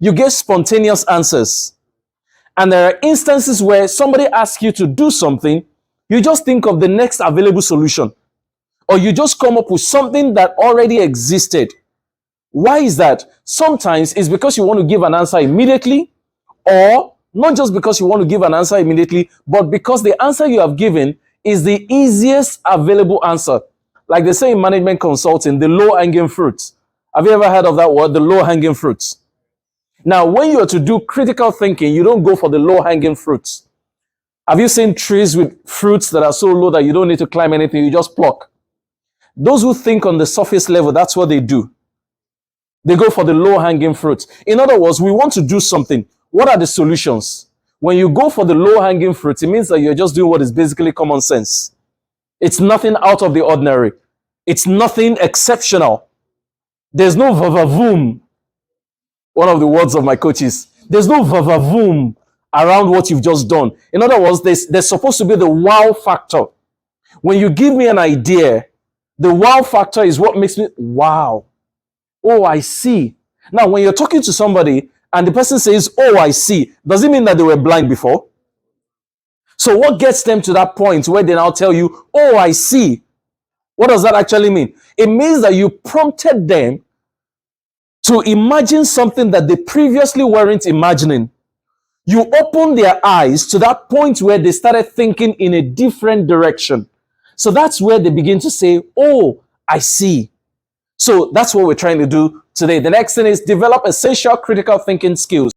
you give spontaneous answers. And there are instances where somebody asks you to do something, you just think of the next available solution, or you just come up with something that already existed. Why is that? Sometimes it's because you want to give an answer immediately, or not just because you want to give an answer immediately, but because the answer you have given is the easiest available answer. Like they say in management consulting, the low-hanging fruits. Have you ever heard of that word, the low-hanging fruits? Now, when you are to do critical thinking, you don't go for the low-hanging fruits. Have you seen trees with fruits that are so low that you don't need to climb anything, you just pluck? Those who think on the surface level, that's what they do. They go for the low-hanging fruits. In other words, we want to do something. What are the solutions? When you go for the low-hanging fruits, it means that you're just doing what is basically common sense. It's nothing out of the ordinary. It's nothing exceptional. There's no vavavoom. One of the words of my coaches. There's no vavavoom around what you've just done. In other words, there's supposed to be the wow factor. When you give me an idea, the wow factor is what makes me, wow. Oh, I see. Now, when you're talking to somebody and the person says, oh, I see, does it mean that they were blind before? So what gets them to that point where they now tell you, oh, I see? What does that actually mean? It means that you prompted them to imagine something that they previously weren't imagining. You opened their eyes to that point where they started thinking in a different direction. So that's where they begin to say, oh, I see. So that's what we're trying to do today. The next thing is develop essential critical thinking skills.